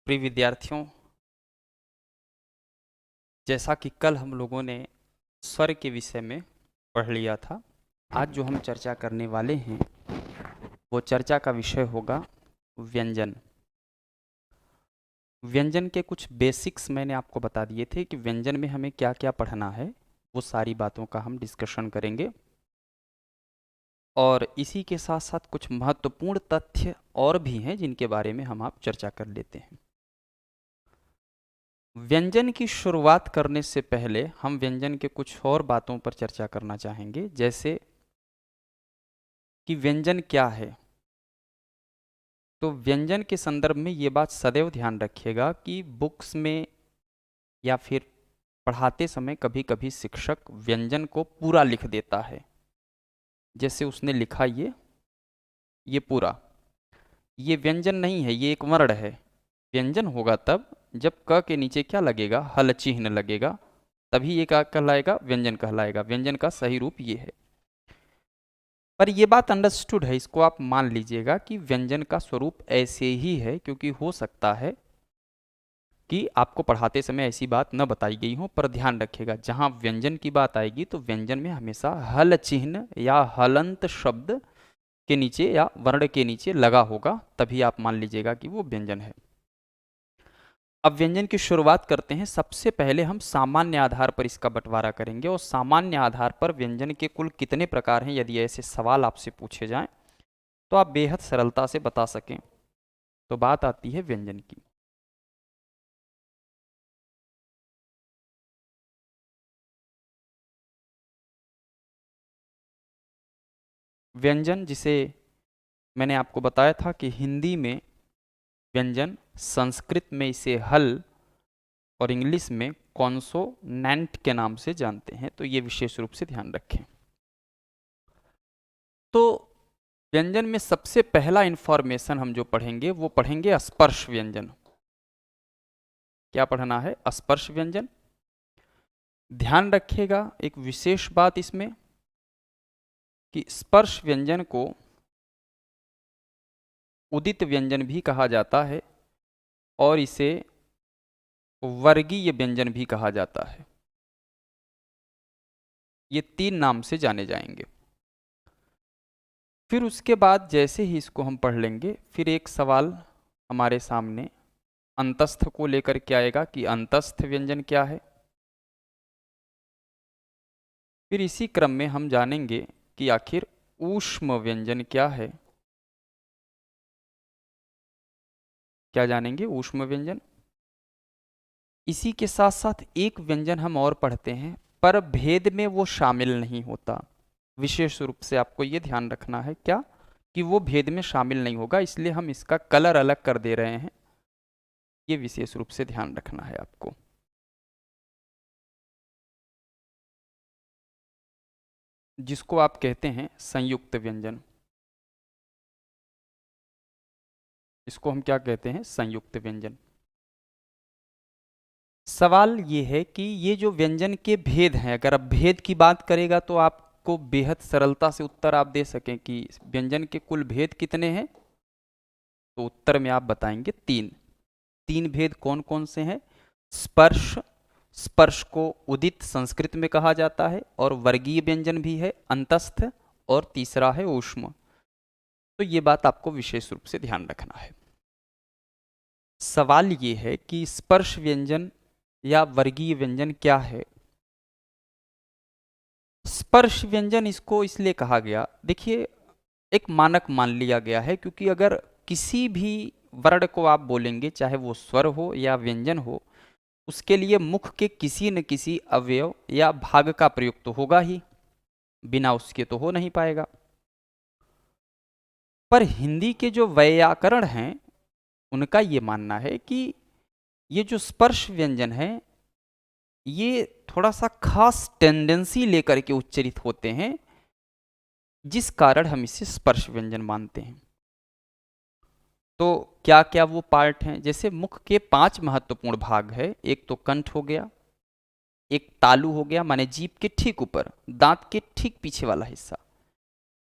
प्रिय विद्यार्थियों, जैसा कि कल हम लोगों ने स्वर के विषय में पढ़ लिया था, आज जो हम चर्चा करने वाले हैं वो चर्चा का विषय होगा व्यंजन। व्यंजन के कुछ बेसिक्स मैंने आपको बता दिए थे कि व्यंजन में हमें क्या क्या पढ़ना है, वो सारी बातों का हम डिस्कशन करेंगे और इसी के साथ साथ कुछ महत्वपूर्ण तथ्य और भी हैं जिनके बारे में हम आप चर्चा कर लेते हैं। व्यंजन की शुरुआत करने से पहले हम व्यंजन के कुछ और बातों पर चर्चा करना चाहेंगे, जैसे कि व्यंजन क्या है। तो व्यंजन के संदर्भ में ये बात सदैव ध्यान रखिएगा कि बुक्स में या फिर पढ़ाते समय कभी कभी शिक्षक व्यंजन को पूरा लिख देता है। जैसे उसने लिखा ये पूरा, ये व्यंजन नहीं है, ये एक वर्ण है। व्यंजन होगा तब जब क के नीचे क्या लगेगा, हल चिन्ह लगेगा, तभी ये क्या कहलाएगा, व्यंजन कहलाएगा। व्यंजन का सही रूप ये है। पर ये बात अंडरस्टूड है, इसको आप मान लीजिएगा कि व्यंजन का स्वरूप ऐसे ही है, क्योंकि हो सकता है कि आपको पढ़ाते समय ऐसी बात न बताई गई हो। पर ध्यान रखिएगा, जहां व्यंजन की बात आएगी तो व्यंजन में हमेशा हल चिन्ह या हलंत शब्द के नीचे या वर्ण के नीचे लगा होगा, तभी आप मान लीजिएगा कि वो व्यंजन है। अब व्यंजन की शुरुआत करते हैं। सबसे पहले हम सामान्य आधार पर इसका बंटवारा करेंगे और सामान्य आधार पर व्यंजन के कुल कितने प्रकार हैं, यदि ऐसे सवाल आपसे पूछे जाएं तो आप बेहद सरलता से बता सकें। तो बात आती है व्यंजन की। व्यंजन, जिसे मैंने आपको बताया था कि हिंदी में व्यंजन, संस्कृत में इसे हल और इंग्लिश में कॉन्सोनेंट के नाम से जानते हैं। तो ये विशेष रूप से ध्यान रखें। तो व्यंजन में सबसे पहला इंफॉर्मेशन हम जो पढ़ेंगे वो पढ़ेंगे स्पर्श व्यंजन। क्या पढ़ना है? स्पर्श व्यंजन। ध्यान रखिएगा एक विशेष बात इसमें कि स्पर्श व्यंजन को उदित व्यंजन भी कहा जाता है और इसे वर्गीय व्यंजन भी कहा जाता है। ये तीन नाम से जाने जाएंगे। फिर उसके बाद जैसे ही इसको हम पढ़ लेंगे, फिर एक सवाल हमारे सामने अंतस्थ को लेकर के आएगा कि अंतस्थ व्यंजन क्या है। फिर इसी क्रम में हम जानेंगे कि आखिर ऊष्म व्यंजन क्या है। क्या जानेंगे? ऊष्म व्यंजन। इसी के साथ साथ एक व्यंजन हम और पढ़ते हैं, पर भेद में वो शामिल नहीं होता। विशेष रूप से आपको ये ध्यान रखना है क्या, कि वो भेद में शामिल नहीं होगा, इसलिए हम इसका कलर अलग कर दे रहे हैं। ये विशेष रूप से ध्यान रखना है आपको। जिसको आप कहते हैं संयुक्त व्यंजन। इसको हम क्या कहते हैं? संयुक्त व्यंजन। सवाल ये है कि ये जो व्यंजन के भेद हैं, अगर आप भेद की बात करेगा तो आपको बेहद सरलता से उत्तर आप दे सकें कि व्यंजन के कुल भेद कितने हैं, तो उत्तर में आप बताएंगे तीन। तीन भेद कौन कौन से हैं? स्पर्श, स्पर्श को उदित संस्कृत में कहा जाता है, और वर्गीय व्यंजन भी है अंतस्थ, और तीसरा है ऊष्म। तो ये बात आपको विशेष रूप से ध्यान रखना है। सवाल ये है कि स्पर्श व्यंजन या वर्गीय व्यंजन क्या है। स्पर्श व्यंजन इसको इसलिए कहा गया, देखिए एक मानक मान लिया गया है, क्योंकि अगर किसी भी वर्ण को आप बोलेंगे, चाहे वो स्वर हो या व्यंजन हो, उसके लिए मुख के किसी न किसी अवयव या भाग का प्रयोग तो होगा ही, बिना उसके तो हो नहीं पाएगा। पर हिंदी के जो वैयाकरण हैं उनका ये मानना है कि ये जो स्पर्श व्यंजन है ये थोड़ा सा खास टेंडेंसी लेकर के उच्चरित होते हैं, जिस कारण हम इसे स्पर्श व्यंजन मानते हैं। तो क्या क्या वो पार्ट हैं? जैसे मुख के 5 महत्वपूर्ण भाग है। एक तो कंठ हो गया, एक तालु हो गया, माने जीभ के ठीक ऊपर, दांत के ठीक पीछे वाला हिस्सा,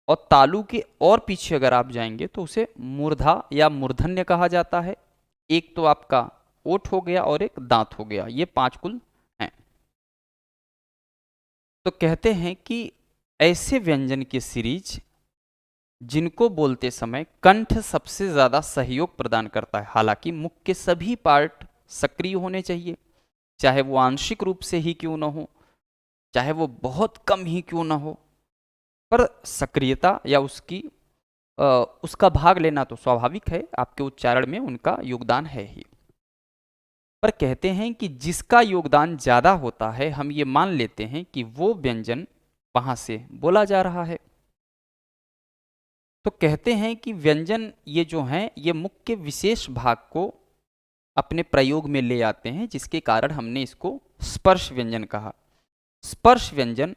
और तालु के और पीछे अगर आप जाएंगे तो उसे मूर्धा या मूर्धन्य कहा जाता है। एक तो आपका ओठ हो गया और एक दांत हो गया, ये 5 कुल हैं। तो कहते हैं कि ऐसे व्यंजन की सीरीज जिनको बोलते समय कंठ सबसे ज्यादा सहयोग प्रदान करता है। हालांकि मुख के सभी पार्ट सक्रिय होने चाहिए, चाहे वो आंशिक रूप से ही क्यों ना हो, चाहे वो बहुत कम ही क्यों ना हो, पर सक्रियता या उसका भाग लेना तो स्वाभाविक है, आपके उच्चारण में उनका योगदान है ही। पर कहते हैं कि जिसका योगदान ज्यादा होता है, हम ये मान लेते हैं कि वो व्यंजन वहां से बोला जा रहा है। तो कहते हैं कि व्यंजन ये जो हैं, ये मुख के विशेष भाग को अपने प्रयोग में ले आते हैं, जिसके कारण हमने इसको स्पर्श व्यंजन कहा। स्पर्श व्यंजन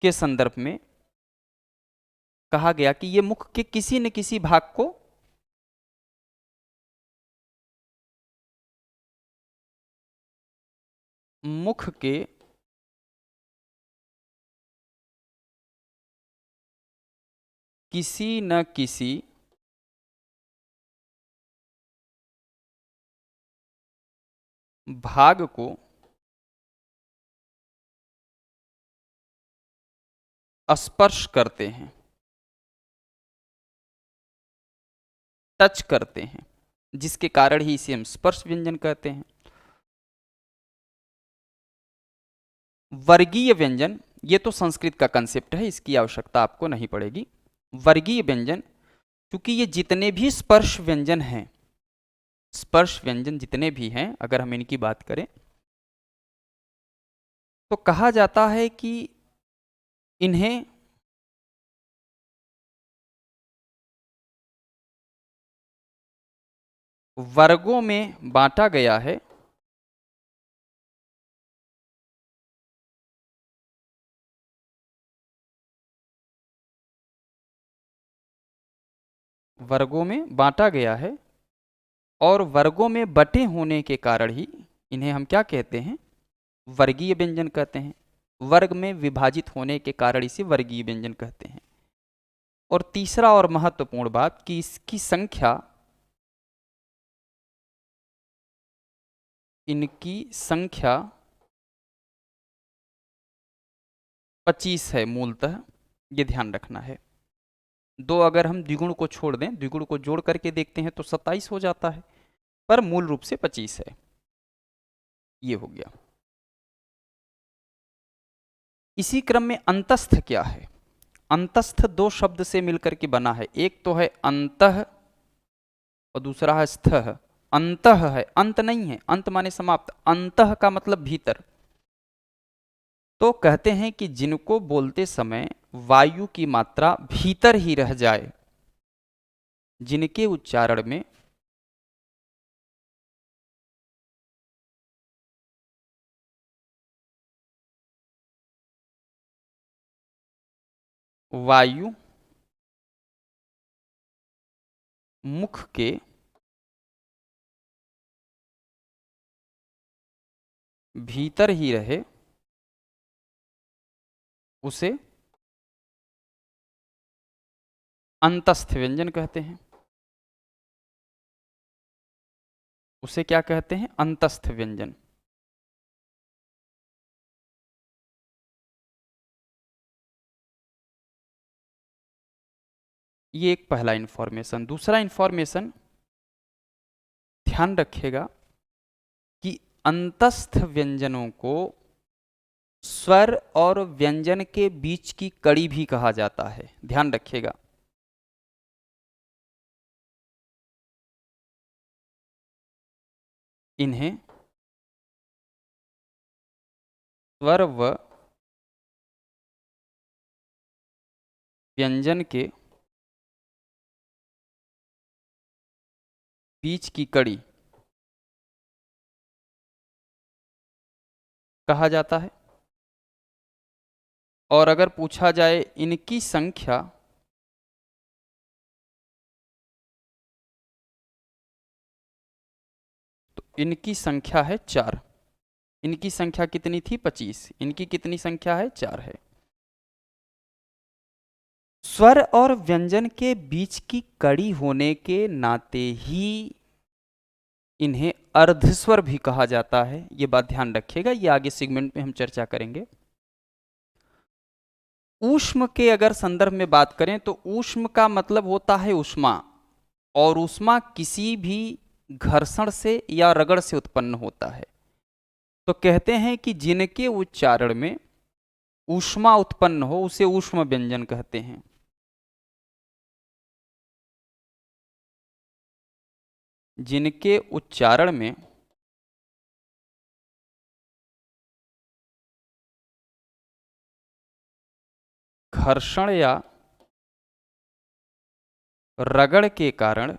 के संदर्भ में कहा गया कि ये मुख के किसी न किसी भाग को मुख के किसी न किसी भाग को स्पर्श करते हैं, टच करते हैं, जिसके कारण ही इसे हम स्पर्श व्यंजन कहते हैं। वर्गीय व्यंजन, ये तो संस्कृत का कंसेप्ट है, इसकी आवश्यकता आपको नहीं पड़ेगी। वर्गीय व्यंजन, क्योंकि ये जितने भी स्पर्श व्यंजन हैं, स्पर्श व्यंजन जितने भी हैं, अगर हम इनकी बात करें तो कहा जाता है कि इन्हें वर्गों में बांटा गया है। वर्गों में बांटा गया है और वर्गों में बटे होने के कारण ही इन्हें हम क्या कहते हैं, वर्गीय व्यंजन कहते हैं। वर्ग में विभाजित होने के कारण इसे वर्गीय व्यंजन कहते हैं। और तीसरा और महत्वपूर्ण बात कि इसकी संख्या, इनकी संख्या 25 है मूलतः, ये ध्यान रखना है। दो अगर हम द्विगुण को छोड़ दें, द्विगुण को जोड़ करके देखते हैं तो 27 हो जाता है, पर मूल रूप से 25 है। ये हो गया। इसी क्रम में अंतस्थ क्या है? अंतस्थ दो शब्द से मिलकर के बना है, एक तो है अंतः और दूसरा है स्थः। अंतः है, अंत नहीं है, अंत माने समाप्त, अंतः का मतलब भीतर। तो कहते हैं कि जिनको बोलते समय वायु की मात्रा भीतर ही रह जाए, जिनके उच्चारण में वायु मुख के भीतर ही रहे, उसे अंतस्थ व्यंजन कहते हैं। उसे क्या कहते हैं? अंतस्थ व्यंजन। ये एक पहला इंफॉर्मेशन। दूसरा इंफॉर्मेशन, ध्यान रखिएगा कि अंतस्थ व्यंजनों को स्वर और व्यंजन के बीच की कड़ी भी कहा जाता है। ध्यान रखिएगा। इन्हें स्वर व व्यंजन के बीच की कड़ी कहा जाता है। और अगर पूछा जाए इनकी संख्या, तो इनकी संख्या है 4। इनकी संख्या कितनी थी? 25। इनकी कितनी संख्या है? 4 है। स्वर और व्यंजन के बीच की कड़ी होने के नाते ही इन्हें अर्धस्वर भी कहा जाता है, ये बात ध्यान रखिएगा, ये आगे सेगमेंट में हम चर्चा करेंगे। ऊष्म के अगर संदर्भ में बात करें तो ऊष्म का मतलब होता है ऊष्मा, और ऊष्मा किसी भी घर्षण से या रगड़ से उत्पन्न होता है। तो कहते हैं कि जिनके उच्चारण में ऊष्मा उत्पन्न हो उसे ऊष्म व्यंजन कहते हैं। जिनके उच्चारण में घर्षण या रगड़ के कारण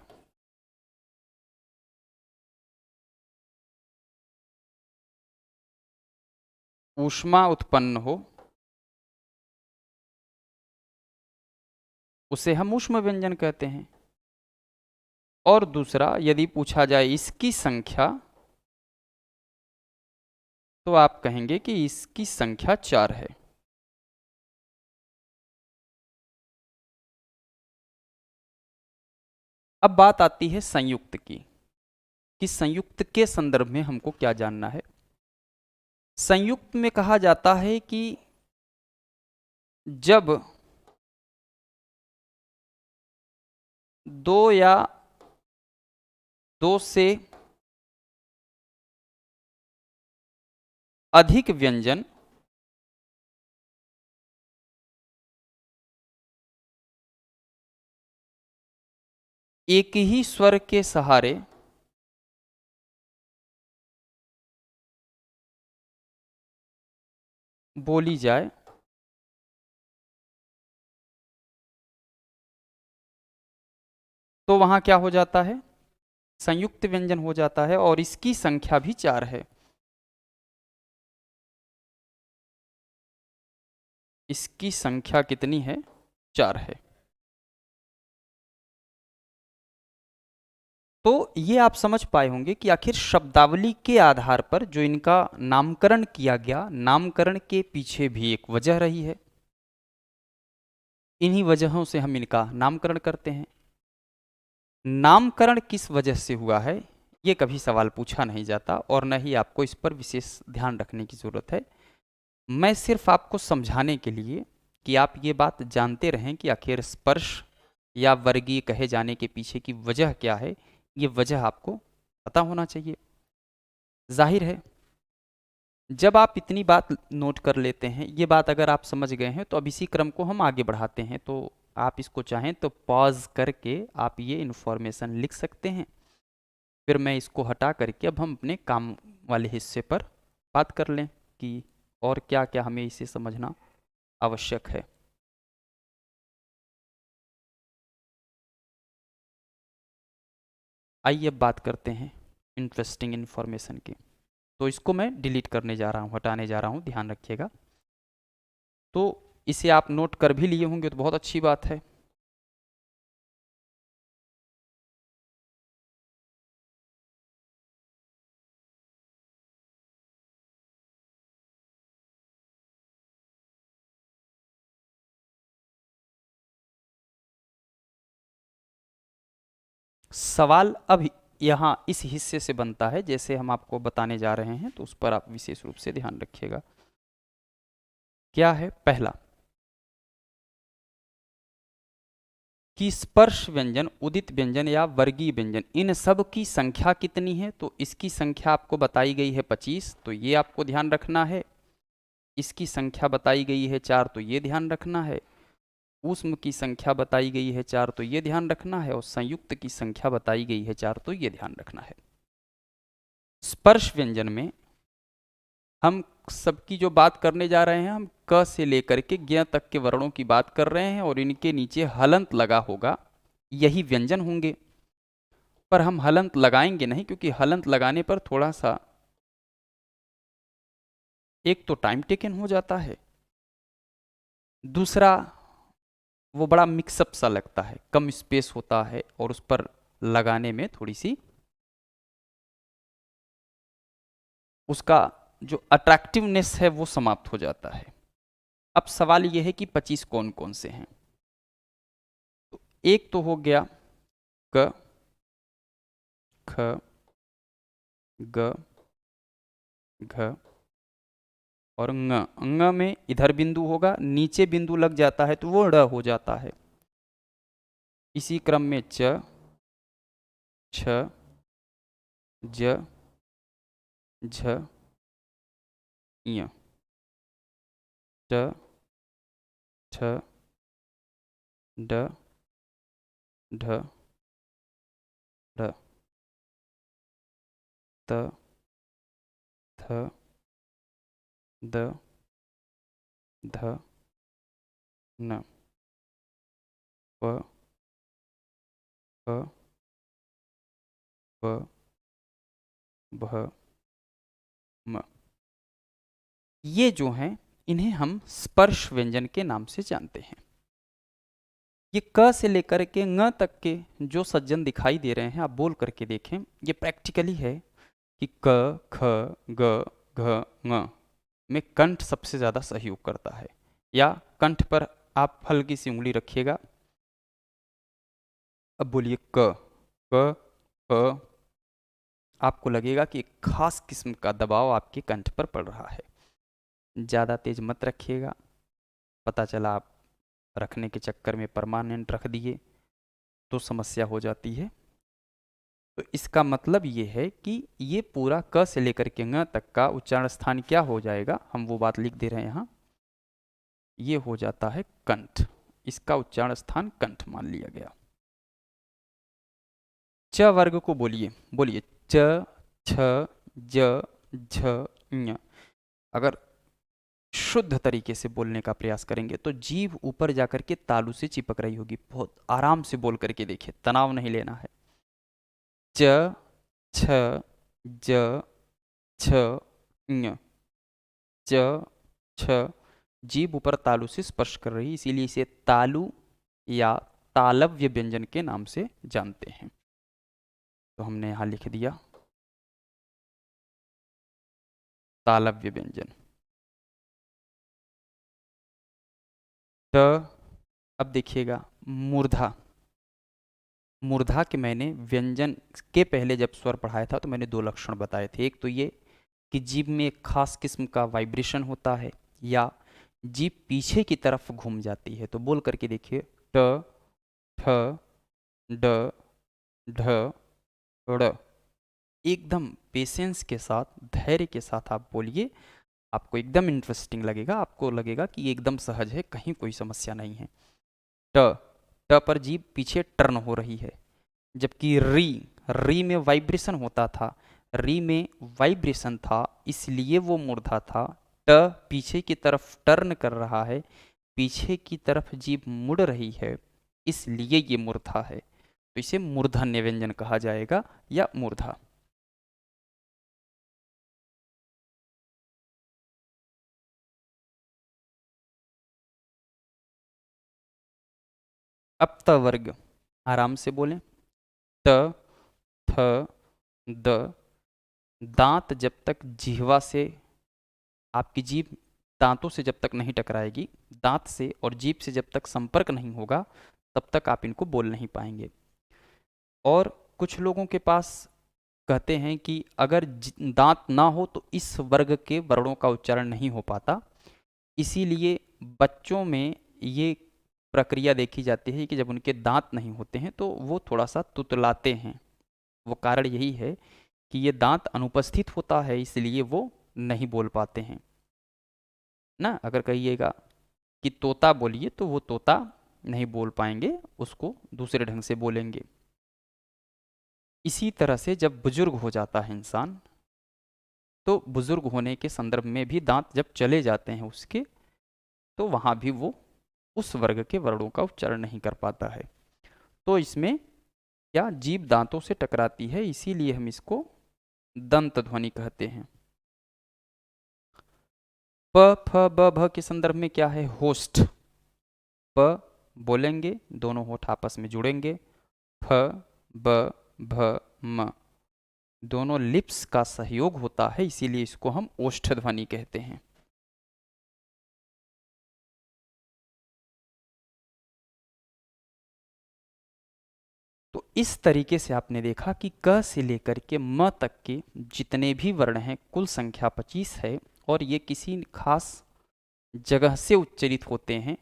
ऊष्मा उत्पन्न हो उसे हम ऊष्म व्यंजन कहते हैं। और दूसरा, यदि पूछा जाए इसकी संख्या, तो आप कहेंगे कि इसकी संख्या 4 है। अब बात आती है संयुक्त की, कि संयुक्त के संदर्भ में हमको क्या जानना है। संयुक्त में कहा जाता है कि जब दो या दो से अधिक व्यंजन एक ही स्वर के सहारे बोली जाए तो वहां क्या हो जाता है, संयुक्त व्यंजन हो जाता है, और इसकी संख्या भी 4 है। इसकी संख्या कितनी है, 4 है। तो ये आप समझ पाए होंगे कि आखिर शब्दावली के आधार पर जो इनका नामकरण किया गया, नामकरण के पीछे भी एक वजह रही है। इन्हीं वजहों से हम इनका नामकरण करते हैं। नामकरण किस वजह से हुआ है, ये कभी सवाल पूछा नहीं जाता, और न ही आपको इस पर विशेष ध्यान रखने की जरूरत है। मैं सिर्फ आपको समझाने के लिए कि आप ये बात जानते रहें कि आखिर स्पर्श या वर्गीय कहे जाने के पीछे की वजह क्या है, ये वजह आपको पता होना चाहिए। जाहिर है, जब आप इतनी बात नोट कर लेते हैं, ये बात अगर आप समझ गए हैं, तो अब इसी क्रम को हम आगे बढ़ाते हैं। तो आप इसको चाहें तो पॉज करके आप ये इन्फॉर्मेशन लिख सकते हैं, फिर मैं इसको हटा करके अब हम अपने काम वाले हिस्से पर बात कर लें कि और क्या क्या हमें इसे समझना आवश्यक है। आइए अब बात करते हैं इंटरेस्टिंग इन्फॉर्मेशन की। तो इसको मैं डिलीट करने जा रहा हूँ, हटाने जा रहा हूँ, ध्यान रखिएगा। तो इसे आप नोट कर भी लिए होंगे तो बहुत अच्छी बात है। सवाल अब यहाँ इस हिस्से से बनता है, जैसे हम आपको बताने जा रहे हैं, तो उस पर आप विशेष रूप से ध्यान रखिएगा। क्या है पहला, कि स्पर्श व्यंजन, उदित व्यंजन या वर्गीय व्यंजन, इन सब की संख्या कितनी है। तो इसकी संख्या आपको बताई गई है 25, तो ये आपको ध्यान रखना है। इसकी संख्या बताई गई है 4, तो ये ध्यान रखना है। ऊष्म की संख्या बताई गई है 4, तो ये ध्यान रखना है। और संयुक्त की संख्या बताई गई है 4, तो ये ध्यान रखना है। स्पर्श व्यंजन में हम सबकी जो बात करने जा रहे हैं, हम क से लेकर के ज्ञ तक के वर्णों की बात कर रहे हैं, और इनके नीचे हलंत लगा होगा, यही व्यंजन होंगे। पर हम हलंत लगाएंगे नहीं, क्योंकि हलंत लगाने पर थोड़ा सा एक तो टाइम टेकन हो जाता है, दूसरा वो बड़ा मिक्सअप सा लगता है, कम स्पेस होता है, और उस पर लगाने में थोड़ी सी उसका जो अट्रैक्टिवनेस है वो समाप्त हो जाता है। अब सवाल यह है कि 25 कौन कौन से हैं। तो एक तो हो गया क, ख, ग, घ और ङ में इधर बिंदु होगा, नीचे बिंदु लग जाता है तो वो ड़ हो जाता है। इसी क्रम में च, छ, ज, झ, ञ, ट, ठ, ड, ढ, ढ, त, थ, द, ध, न, प, फ, ब, भ, म। ये जो हैं इन्हें हम स्पर्श व्यंजन के नाम से जानते हैं। ये क से लेकर के ङ तक के जो सज्जन दिखाई दे रहे हैं आप बोल करके देखें, ये प्रैक्टिकली है कि क, ख, ग, घ, ङ में कंठ सबसे ज़्यादा सहयोग करता है। या कंठ पर आप हल्की सी उंगली रखिएगा, अब बोलिए क, क, क, आपको लगेगा कि एक खास किस्म का दबाव आपके कंठ पर पड़ रहा है। ज़्यादा तेज मत रखिएगा, पता चला आप रखने के चक्कर में परमानेंट रख दिए तो समस्या हो जाती है। तो इसका मतलब ये है कि ये पूरा क से लेकर के ङ तक का उच्चारण स्थान क्या हो जाएगा, हम वो बात लिख दे रहे हैं यहाँ, ये हो जाता है कंठ। इसका उच्चारण स्थान कंठ मान लिया गया। च वर्ग को बोलिए, बोलिए च, छ, ज, झ, ञ। अगर शुद्ध तरीके से बोलने का प्रयास करेंगे तो जीभ ऊपर जाकर के तालू से चिपक रही होगी। बहुत आराम से बोल करके देखिए, तनाव नहीं लेना है। च, छ, ज, छ, ञ। च, छ, जीभ ऊपर तालु से स्पर्श कर रही, इसीलिए इसे तालु या तालव्य व्यंजन के नाम से जानते हैं। तो हमने यहां लिख दिया तालव्य व्यंजन। त, अब देखिएगा मूर्धा। मूर्धा के मैंने व्यंजन के पहले जब स्वर पढ़ाया था तो मैंने दो लक्षण बताए थे। एक तो ये कि जीभ में एक खास किस्म का वाइब्रेशन होता है या जीभ पीछे की तरफ घूम जाती है। तो बोल करके देखिए ट, ठ, ड, ढ, ड़। एकदम पेशेंस के साथ, धैर्य के साथ आप बोलिए, आपको एकदम इंटरेस्टिंग लगेगा, आपको लगेगा कि एकदम सहज है, कहीं कोई समस्या नहीं है। ट, ट पर जीभ पीछे टर्न हो रही है, जबकि री में वाइब्रेशन होता था, री में वाइब्रेशन था इसलिए वो मूर्धा था। ट पीछे की तरफ टर्न कर रहा है, पीछे की तरफ जीभ मुड़ रही है, इसलिए ये मूर्धा है। तो इसे मूर्धन्य व्यंजन कहा जाएगा या मूर्धा। अब त वर्ग आराम से बोलें, त, थ, द। दांत जब तक जिह्वा से, आपकी जीभ दांतों से जब तक नहीं टकराएगी, दांत से और जीभ से जब तक संपर्क नहीं होगा, तब तक आप इनको बोल नहीं पाएंगे। और कुछ लोगों के पास कहते हैं कि अगर दांत ना हो तो इस वर्ग के वर्णों का उच्चारण नहीं हो पाता। इसीलिए बच्चों में ये प्रक्रिया देखी जाती है कि जब उनके दांत नहीं होते हैं तो वो थोड़ा सा तुतलाते हैं। वो कारण यही है कि ये दांत अनुपस्थित होता है, इसलिए वो नहीं बोल पाते हैं ना। अगर कहिएगा कि तोता बोलिए तो वो तोता नहीं बोल पाएंगे, उसको दूसरे ढंग से बोलेंगे। इसी तरह से जब बुजुर्ग हो जाता है इंसान, तो बुजुर्ग होने के संदर्भ में भी दांत जब चले जाते हैं उसके, तो वहां भी वो उस वर्ग के वर्णों का उच्चारण नहीं कर पाता है। तो इसमें क्या जीभ दांतों से टकराती है, इसीलिए हम इसको दंत ध्वनि कहते हैं। प, फ, ब, भ के संदर्भ में क्या है, होस्ट। प बोलेंगे, दोनों होठ आपस में जुड़ेंगे। फ, ब, भ, म दोनों लिप्स का सहयोग होता है, इसीलिए इसको हम ओष्ठ ध्वनि कहते हैं। तो इस तरीके से आपने देखा कि क से लेकर के म तक के जितने भी वर्ण हैं कुल संख्या 25 है, और ये किसी खास जगह से उच्चरित होते हैं,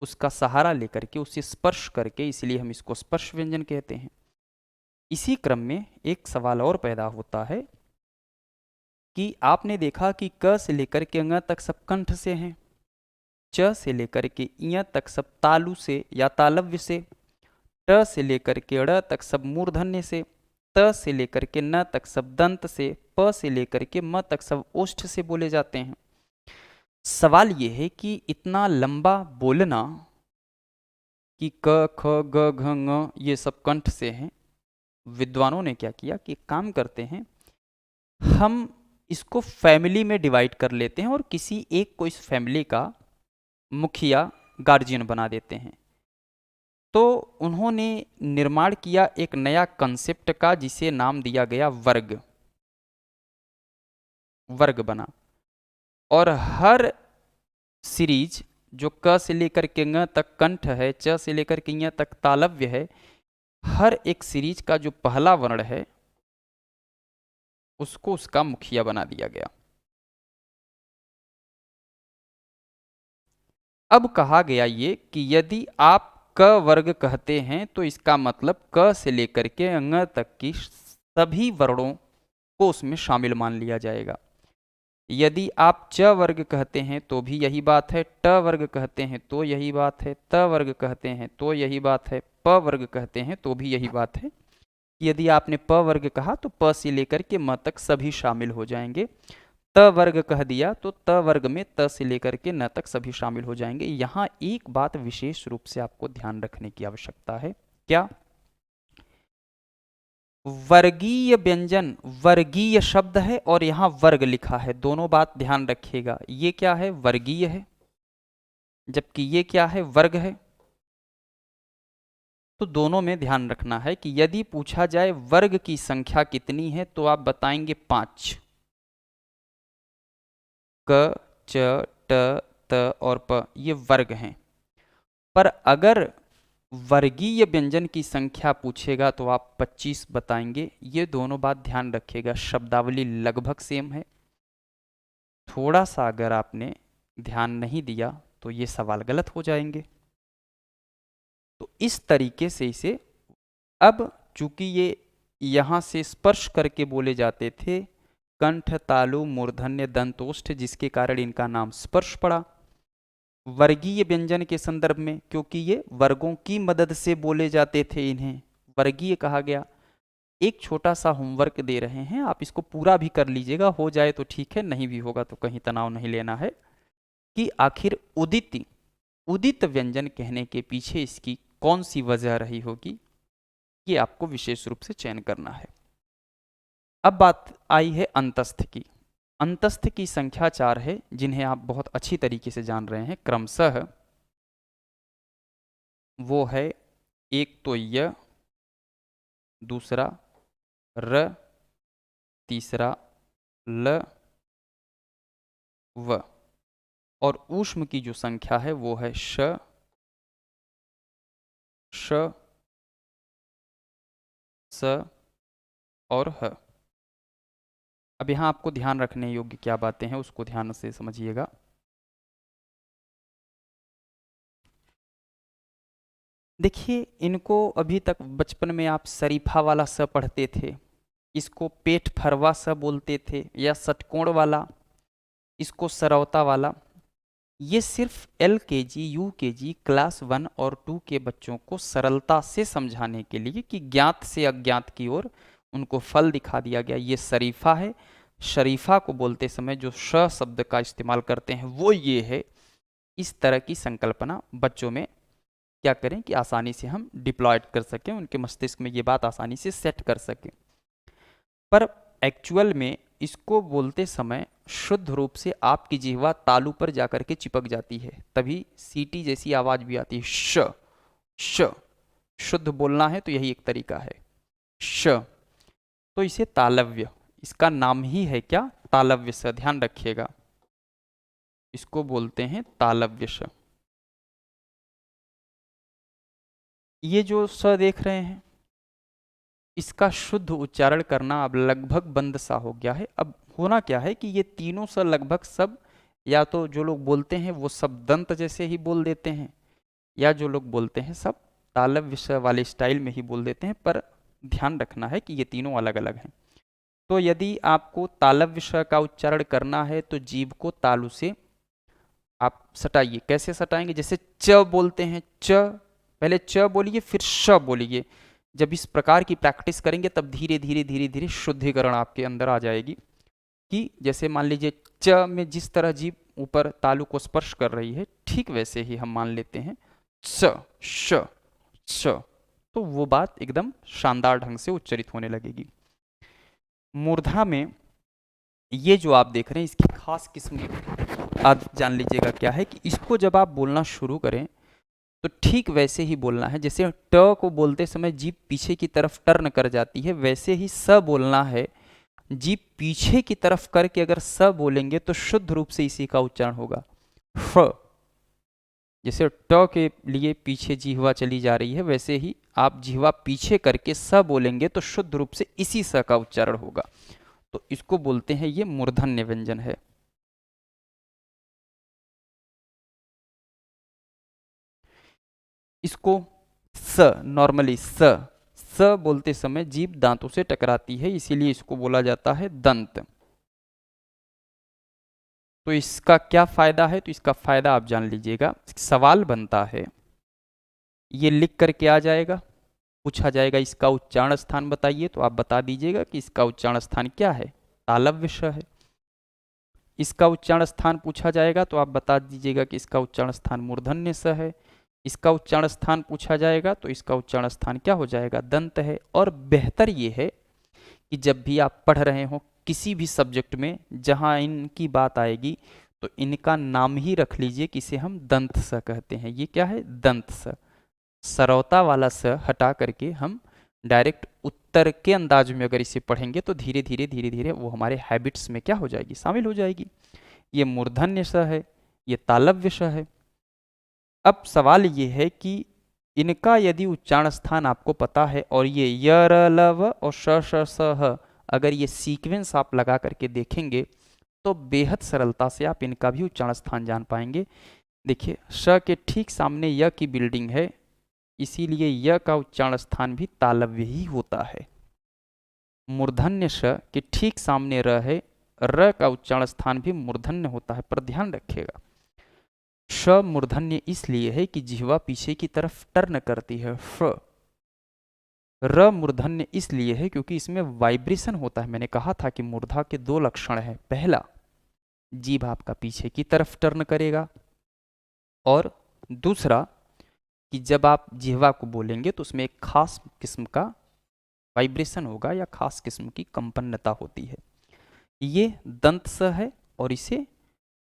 उसका सहारा लेकर के, उसे स्पर्श करके, इसलिए हम इसको स्पर्श व्यंजन कहते हैं। इसी क्रम में एक सवाल और पैदा होता है कि आपने देखा कि क से लेकर के ङ तक सब कंठ से हैं, च से लेकर के ञ तक सब तालु से या तालव्य से, ट से लेकर के ड़ तक सब मूर्धन्य से, त से लेकर के न तक सब दंत से, प से लेकर के म तक सब ओष्ठ से बोले जाते हैं। सवाल ये है कि इतना लंबा बोलना कि क ख ग घ ङ ये सब कंठ से हैं, विद्वानों ने क्या किया कि काम करते हैं, हम इसको फैमिली में डिवाइड कर लेते हैं और किसी एक को इस फैमिली का मुखिया गार्जियन बना देते हैं। तो उन्होंने निर्माण किया एक नया कंसेप्ट का, जिसे नाम दिया गया वर्ग। वर्ग बना, और हर सीरीज जो क से लेकर के ङ तक कंठ है, च से लेकर के ञ तक तालव्य है, हर एक सीरीज का जो पहला वर्ण है उसको उसका मुखिया बना दिया गया। अब कहा गया ये कि यदि आप क वर्ग कहते हैं तो इसका मतलब क से लेकर के ङ तक की सभी वर्णों को उसमें शामिल मान लिया जाएगा। यदि आप च वर्ग कहते हैं तो भी यही बात है, ट वर्ग कहते हैं तो यही बात है, त वर्ग कहते हैं तो यही बात है, प वर्ग कहते हैं तो भी यही बात है। यदि आपने प वर्ग कहा तो प से लेकर के म तक सभी शामिल हो जाएंगे, त वर्ग कह दिया तो त वर्ग में त से लेकर के न तक सभी शामिल हो जाएंगे। यहाँ एक बात विशेष रूप से आपको ध्यान रखने की आवश्यकता है, क्या? वर्गीय व्यंजन वर्गीय शब्द है और यहाँ वर्ग लिखा है, दोनों बात ध्यान रखिएगा। ये क्या है? वर्गीय है, जबकि ये क्या है? वर्ग है। तो दोनों में ध्यान रखना है कि यदि पूछा जाए वर्ग की संख्या कितनी है तो आप बताएंगे 5। क, च, ट, त और प ये वर्ग हैं। पर अगर वर्गीय व्यंजन की संख्या पूछेगा तो आप 25 बताएंगे। ये दोनों बात ध्यान रखिएगा, शब्दावली लगभग सेम है। थोड़ा सा अगर आपने ध्यान नहीं दिया तो ये सवाल गलत हो जाएंगे। तो इस तरीके से इसे, अब चूंकि ये यहाँ से स्पर्श करके बोले जाते थे, कंठ, तालु, मूर्धन्य, दंतोष्ठ, जिसके कारण इनका नाम स्पर्श पड़ा। वर्गीय व्यंजन के संदर्भ में क्योंकि ये वर्गों की मदद से बोले जाते थे, इन्हें वर्गीय कहा गया। एक छोटा सा होमवर्क दे रहे हैं, आप इसको पूरा भी कर लीजिएगा, हो जाए तो ठीक है, नहीं भी होगा तो कहीं तनाव नहीं लेना है, कि आखिर उदित उदित व्यंजन कहने के पीछे इसकी कौन सी वजह रही होगी, ये आपको विशेष रूप से चयन करना है। अब बात आई है अंतस्थ की। अंतस्थ की संख्या 4 है, जिन्हें आप बहुत अच्छी तरीके से जान रहे हैं। क्रमशः वो है, एक तो य, दूसरा र, तीसरा ल, व, और ऊष्म की जो संख्या है वो है श, श, स और ह। अब यहाँ आपको ध्यान रखने योग्य क्या बातें हैं उसको ध्यान से समझिएगा। देखिए, इनको अभी तक बचपन में आप शरीफा वाला स पढ़ते थे, इसको पेट फरवा स बोलते थे, या षटकोण वाला, इसको सरौता वाला। ये सिर्फ LKG, UKG, क्लास 1 और 2 के बच्चों को सरलता से समझाने के लिए कि ज्ञात से अज्ञात की ओर उनको फल दिखा दिया गया। ये शरीफा है, शरीफा को बोलते समय जो श शब्द का इस्तेमाल करते हैं वो ये है। इस तरह की संकल्पना बच्चों में क्या करें कि आसानी से हम डिप्लॉयड कर सकें, उनके मस्तिष्क में ये बात आसानी से सेट कर सकें। पर एक्चुअल में इसको बोलते समय शुद्ध रूप से आपकी जिह्वा तालू पर जाकर के चिपक जाती है, तभी सीटी जैसी आवाज भी आती है। श श शुद्ध बोलना है तो यही एक तरीका है, श। तो इसे तालव्य, इसका नाम ही है क्या? तालव्य स। ध्यान रखिएगा, इसको बोलते हैं तालव्य स। ये जो स देख रहे हैं इसका शुद्ध उच्चारण करना अब लगभग बंद सा हो गया है। अब होना क्या है कि ये तीनों सा लगभग सब, या तो जो लोग बोलते हैं वो सब दंत जैसे ही बोल देते हैं, या जो लोग बोलते हैं सब तालव्य विषय वाले स्टाइल में ही बोल देते हैं। पर ध्यान रखना है कि ये तीनों अलग अलग हैं। तो यदि आपको तालव्य विषय का उच्चारण करना है तो जीभ को तालु से आप सटाइए। कैसे सटाएंगे? जैसे च बोलते हैं, च, पहले च बोलिए फिर श बोलिए। जब इस प्रकार की प्रैक्टिस करेंगे तब धीरे धीरे धीरे धीरे शुद्धिकरण आपके अंदर आ जाएगी। कि जैसे मान लीजिए च में जिस तरह जीभ ऊपर तालु को स्पर्श कर रही है, ठीक वैसे ही हम मान लेते हैं स, श, श, तो वो बात एकदम शानदार ढंग से उच्चरित होने लगेगी। मूर्धा में ये जो आप देख रहे हैं इसकी खास किस्म आप जान लीजिएगा क्या है कि इसको जब आप बोलना शुरू करें तो ठीक वैसे ही बोलना है। जैसे ट को बोलते समय जीभ पीछे की तरफ टर्न कर जाती है, वैसे ही स बोलना है। जीभ पीछे की तरफ करके अगर स बोलेंगे तो शुद्ध रूप से इसी का उच्चारण होगा फ। जैसे ट के लिए पीछे जिह्वा चली जा रही है, वैसे ही आप जिह्वा पीछे करके स बोलेंगे तो शुद्ध रूप से इसी स का उच्चारण होगा। तो इसको बोलते हैं, ये मूर्धन्य व्यंजन है। इसको स, नॉर्मली स बोलते समय जीभ दांतों से टकराती है, इसीलिए इसको बोला जाता है दंत। तो इसका क्या फायदा है? तो इसका फायदा आप जान लीजिएगा। सवाल बनता है, ये लिख करके आ जाएगा, पूछा जाएगा इसका उच्चारण स्थान बताइए, तो आप बता दीजिएगा कि इसका उच्चारण स्थान क्या है? तालव्य श है। इसका उच्चारण स्थान पूछा जाएगा तो आप बता दीजिएगा कि इसका उच्चारण स्थान मूर्धन्य स है। इसका उच्चारण स्थान पूछा जाएगा तो इसका उच्चारण स्थान क्या हो जाएगा? दंत है। और बेहतर ये है कि जब भी आप पढ़ रहे हो किसी भी सब्जेक्ट में जहाँ इनकी बात आएगी तो इनका नाम ही रख लीजिए कि इसे हम दंत स कहते हैं। ये क्या है? दंत स। सरौता वाला स हटा करके हम डायरेक्ट उत्तर के अंदाज में अगर इसे पढ़ेंगे तो धीरे धीरे धीरे धीरे वो हमारे हैबिट्स में क्या हो जाएगी? शामिल हो जाएगी। ये मूर्धन्य स है, ये तालव्य स है। अब सवाल ये है कि इनका यदि उच्चारण स्थान आपको पता है और ये य र ल व और श श स ह अगर ये सीक्वेंस आप लगा करके देखेंगे तो बेहद सरलता से आप इनका भी उच्चारण स्थान जान पाएंगे। देखिए श के ठीक सामने य की बिल्डिंग है, इसीलिए य का उच्चारण स्थान भी तालव्य ही होता है। मूर्धन्य श के ठीक सामने र है, र का उच्चारण स्थान भी मूर्धन्य होता है। पर ध्यान रखिएगा श मूर्धन्य इसलिए है कि जिह्वा पीछे की तरफ टर्न करती है फ। र मूर्धन्य इसलिए है क्योंकि इसमें वाइब्रेशन होता है। मैंने कहा था कि मूर्धा के दो लक्षण हैं। पहला, जीभ आपका पीछे की तरफ टर्न करेगा, और दूसरा कि जब आप जिह्वा को बोलेंगे तो उसमें एक खास किस्म का वाइब्रेशन होगा या खास किस्म की कंपन्नता होती है। ये दंत स है और इसे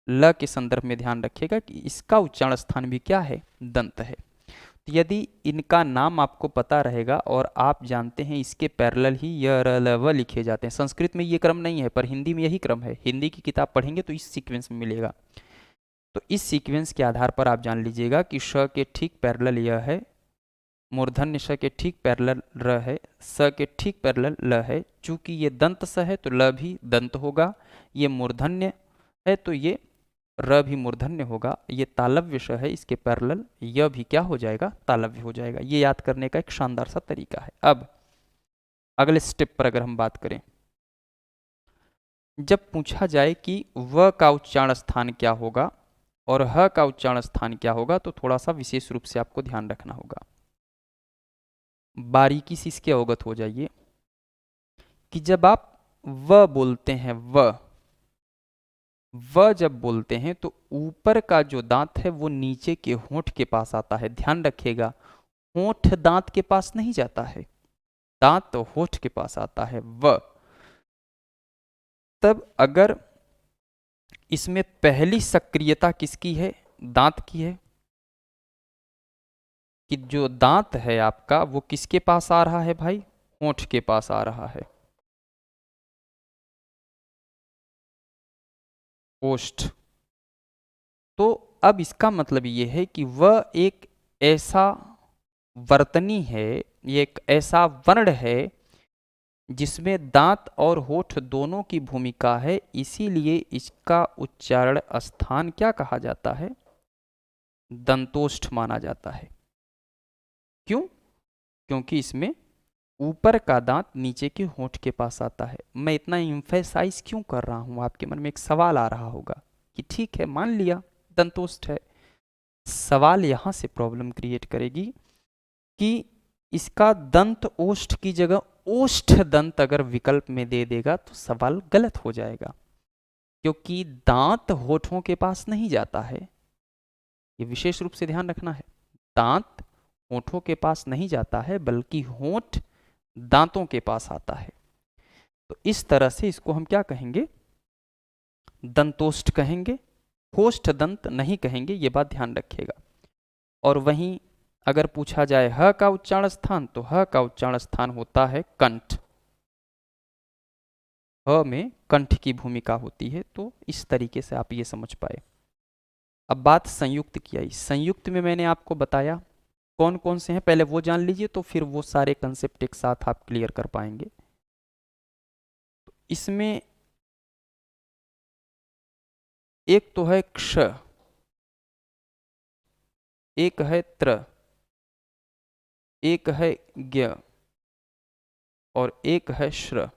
ल के संदर्भ में ध्यान रखिएगा कि इसका उच्चारण स्थान भी क्या है? दंत है। तो यदि इनका नाम आपको पता रहेगा और आप जानते हैं इसके पैरेलल ही य र ल व लिखे जाते हैं। संस्कृत में ये क्रम नहीं है पर हिंदी में यही क्रम है। हिंदी की किताब पढ़ेंगे तो इस सीक्वेंस में मिलेगा। तो इस सीक्वेंस के आधार पर आप जान लीजिएगा कि श के ठीक पैरेलल य है, मूर्धन्य श के ठीक पैरेलल र है, स के ठीक पैरेलल ल है। चूंकि ये दंत स है तो ल भी दंत होगा, ये मूर्धन्य है तो ये र भी मूर्धन्य होगा। ये तालव्य श है, इसके पैरेलल य भी क्या हो जाएगा? तालव्य हो जाएगा। ये याद करने का एक शानदार सा तरीका है। अब अगले स्टेप पर अगर हम बात करें, जब पूछा जाए कि व का उच्चारण स्थान क्या होगा और ह का उच्चारण स्थान क्या होगा तो थोड़ा सा विशेष रूप से आपको ध्यान रखना होगा। बारीकी से इसके अवगत हो जाइए कि जब आप व बोलते हैं, व जब बोलते हैं तो ऊपर का जो दांत है वो नीचे के होंठ के पास आता है। ध्यान रखिएगा, होंठ दांत के पास नहीं जाता है, दांत तो होंठ के पास आता है व। तब अगर इसमें पहली सक्रियता किसकी है? दांत की है। कि जो दांत है आपका वो किसके पास आ रहा है भाई? होंठ के पास आ रहा है, ओष्ठ। तो अब इसका मतलब ये है कि वह एक ऐसा वर्तनी है, ये एक ऐसा वर्ण है जिसमें दांत और होठ दोनों की भूमिका है, इसीलिए इसका उच्चारण स्थान क्या कहा जाता है? दंतोष्ठ माना जाता है। क्यों? क्योंकि इसमें ऊपर का दांत नीचे के होंठ के पास आता है। मैं इतना इम्फेसाइज क्यों कर रहा हूं? आपके मन में एक सवाल आ रहा होगा कि ठीक है, मान लिया दंतोष्ठ है। सवाल यहां से प्रॉब्लम क्रिएट करेगी कि इसका दंत ओष्ठ की जगह ओष्ठ दंत अगर विकल्प में दे देगा तो सवाल गलत हो जाएगा, क्योंकि दांत होठों के पास नहीं जाता है। ये विशेष रूप से ध्यान रखना है। दांत होठों के पास नहीं जाता है, बल्कि होंठ दांतों के पास आता है। तो इस तरह से इसको हम क्या कहेंगे? दंतोष्ठ कहेंगे, होष्ठ दंत नहीं कहेंगे, ये बात ध्यान रखिएगा। और वहीं अगर पूछा जाए ह का उच्चारण स्थान, तो ह का उच्चारण स्थान होता है कंठ। ह में कंठ की भूमिका होती है। तो इस तरीके से आप ये समझ पाए। अब बात संयुक्त की आई। संयुक्त में मैंने आपको बताया कौन कौन से हैं, पहले वो जान लीजिए, तो फिर वो सारे कंसेप्ट एक साथ आप क्लियर कर पाएंगे। तो इसमें एक तो है क्ष, एक है त्र, एक है ज्ञ और एक है श्र।